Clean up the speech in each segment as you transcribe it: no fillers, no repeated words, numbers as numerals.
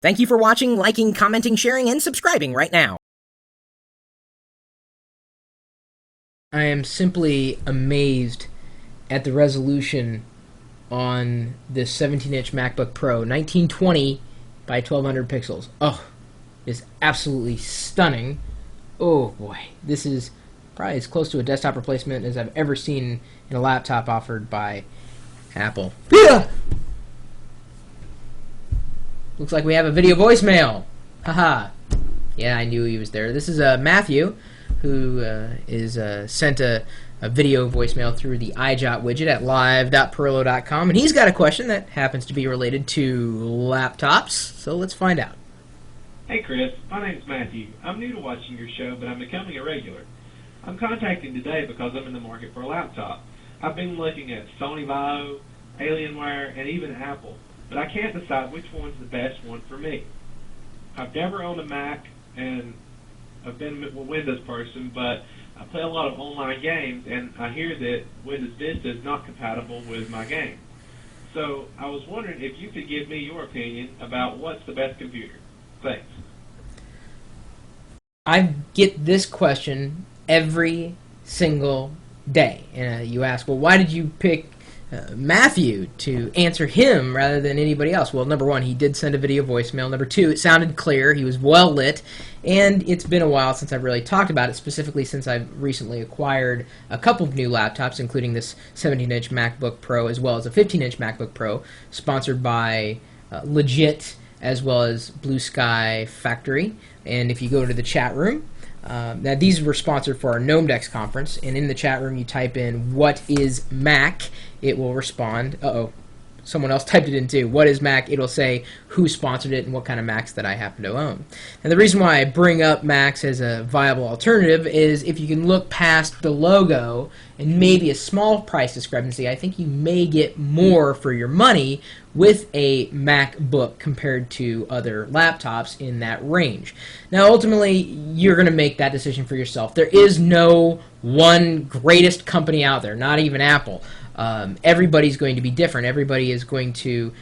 Thank you for watching, liking, commenting, sharing, and subscribing right now. I am simply amazed at the resolution on this 17-inch MacBook Pro, 1920 by 1200 pixels. Oh, it's absolutely stunning. Oh boy, this is probably as close to a desktop replacement as I've ever seen in a laptop offered by Apple. Yeah! Looks like we have a video voicemail. Haha. Yeah, I knew he was there. This is Matthew, who is sent a video voicemail through the iJot widget at live.pirillo.com, and he's got a question that happens to be related to laptops, so let's find out. Hey Chris, my name's Matthew. I'm new to watching your show, but I'm becoming a regular. I'm contacting today because I'm in the market for a laptop. I've been looking at Sony Vaio, Alienware, and even Apple, but I can't decide which one's the best one for me. I've never owned a Mac, and I've been a Windows person, but I play a lot of online games, and I hear that Windows Vista is not compatible with my game. So I was wondering if you could give me your opinion about what's the best computer. Thanks. I get this question every single day. And you ask, well, why did you pick Matthew to answer him rather than anybody else? Well, number one, he did send a video voicemail. Number two, it sounded clear. He was well lit. And it's been a while since I've really talked about it, specifically since I've recently acquired a couple of new laptops, including this 17-inch MacBook Pro as well as a 15-inch MacBook Pro, sponsored by Legit as well as Blue Sky Factory. And if you go to the chat room, now these were sponsored for our GnomeDex conference, and in the chat room you type in "what is Mac," it will respond. Someone else typed it in too. What is Mac? It'll say who sponsored it and what kind of Macs that I happen to own. And the reason why I bring up Macs as a viable alternative is if you can look past the logo and maybe a small price discrepancy, I think you may get more for your money with a MacBook compared to other laptops in that range. Now, ultimately, you're going to make that decision for yourself. There is no one greatest company out there, not even Apple. Everybody's going to be different. Everybody is going to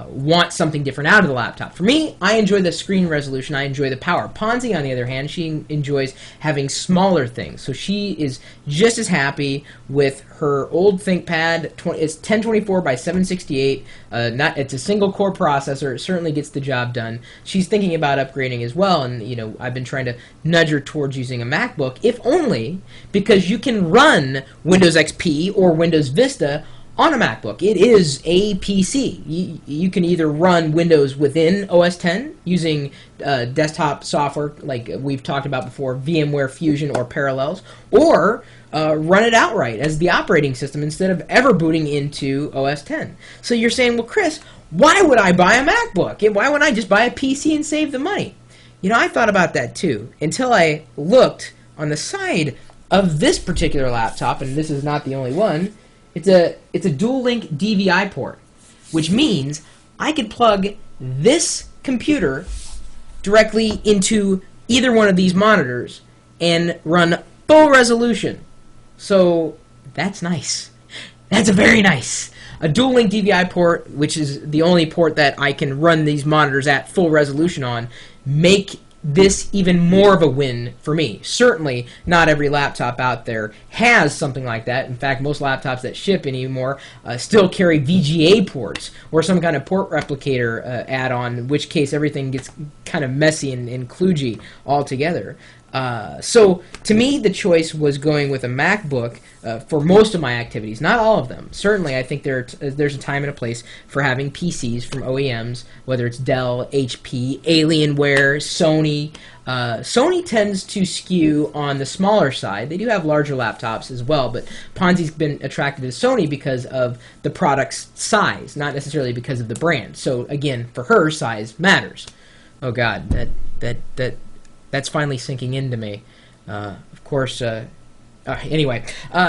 want something different out of the laptop. For me, I enjoy the screen resolution. I enjoy the power. Ponzi, on the other hand, she enjoys having smaller things. So she is just as happy with her old ThinkPad. It's 1024 by 768. It's a single core processor. It certainly gets the job done. She's thinking about upgrading as well, and I've been trying to nudge her towards using a MacBook, if only because you can run Windows XP or Windows Vista on a MacBook. It is a PC. You can either run Windows within OS X using desktop software like we've talked about before, VMware Fusion or Parallels, or run it outright as the operating system instead of ever booting into OS X. So you're saying, well, Chris, why would I buy a MacBook? Why wouldn't I just buy a PC and save the money? I thought about that too until I looked on the side of this particular laptop, and this is not the only one. It's a dual-link DVI port, which means I could plug this computer directly into either one of these monitors and run full resolution. So that's nice. That's very nice. A dual-link DVI port, which is the only port that I can run these monitors at full resolution on, make this even more of a win for me. Certainly not every laptop out there has something like that. In fact, most laptops that ship anymore still carry VGA ports or some kind of port replicator add-on, in which case everything gets kind of messy and kludgy altogether. So to me, the choice was going with a MacBook for most of my activities, not all of them. Certainly, I think there's a time and a place for having PCs from OEMs, whether it's Dell, HP, Alienware, Sony. Sony tends to skew on the smaller side. They do have larger laptops as well, but Ponzi's been attracted to Sony because of the product's size, not necessarily because of the brand. So again, for her, size matters. Oh God, that's finally sinking into me. Of course, anyway,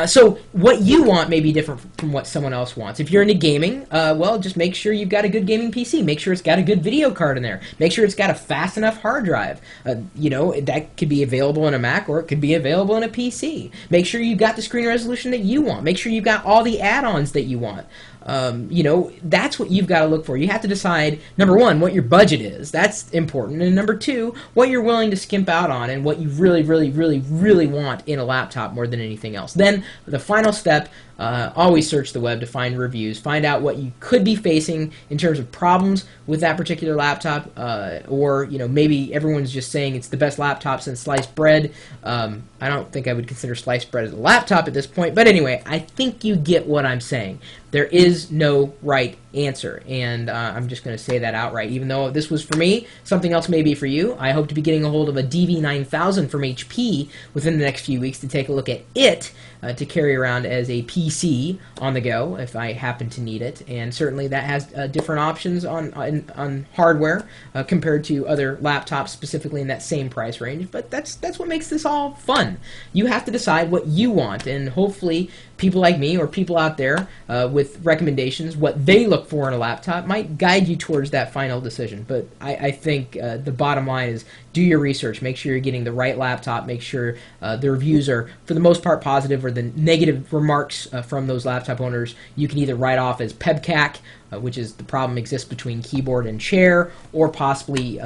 so what you want may be different from what someone else wants. If you're into gaming, well, just make sure you've got a good gaming PC. Make sure it's got a good video card in there. Make sure it's got a fast enough hard drive. That could be available in a Mac or it could be available in a PC. Make sure you've got the screen resolution that you want. Make sure you've got all the add-ons that you want. That's what you've got to look for. You have to decide, number one, what your budget is. That's important. And number two, what you're willing to skimp out on and what you really, really, really, really want in a laptop more than anything else. Then the final step, always search the web to find reviews. Find out what you could be facing in terms of problems with that particular laptop, or maybe everyone's just saying it's the best laptop since sliced bread. I don't think I would consider sliced bread as a laptop at this point, but anyway, I think you get what I'm saying. There is no right answer, and I'm just going to say that outright. Even though this was for me, something else may be for you. I hope to be getting a hold of a DV9000 from HP within the next few weeks to take a look at it, to carry around as a PC on the go if I happen to need it. And certainly that has different options on hardware compared to other laptops, specifically in that same price range. But that's what makes this all fun. You have to decide what you want, and hopefully people like me or people out there with recommendations, what they look for in a laptop, might guide you towards that final decision. But I think the bottom line is do your research. Make sure you're getting the right laptop. Make sure the reviews are, for the most part, positive, or the negative remarks from those laptop owners you can either write off as pebcac, which is the problem exists between keyboard and chair, or possibly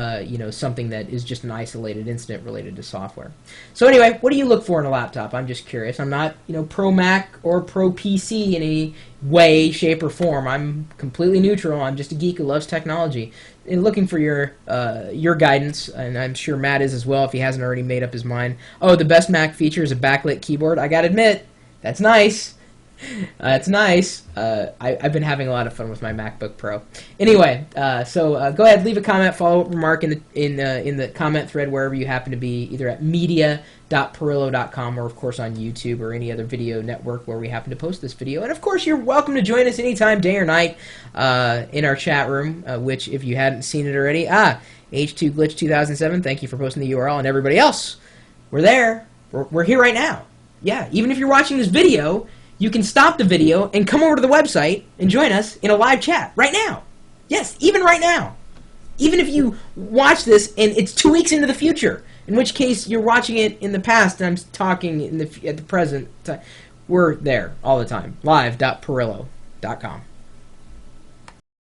something that is just an isolated incident related to software. So anyway, what do you look for in a laptop? I'm just curious. I'm not pro Mac or pro PC in any way, shape, or form. I'm completely neutral. I'm just a geek who loves technology and looking for your guidance, and I'm sure Matt is as well if he hasn't already made up his mind. Oh, the best Mac feature is a backlit keyboard. I gotta admit, that's nice. That's nice. I've been having a lot of fun with my MacBook Pro. Anyway, so go ahead, leave a comment, follow up remark in the comment thread wherever you happen to be, either at media.pirillo.com or of course on YouTube or any other video network where we happen to post this video. And of course, you're welcome to join us anytime, day or night, in our chat room, which if you hadn't seen it already, H2 Glitch 2007. Thank you for posting the URL, and everybody else, we're there. We're here right now. Yeah, even if you're watching this video, you can stop the video and come over to the website and join us in a live chat right now. Yes, even right now. Even if you watch this and it's 2 weeks into the future, in which case you're watching it in the past and I'm talking at the present time. We're there all the time. Live.pirillo.com.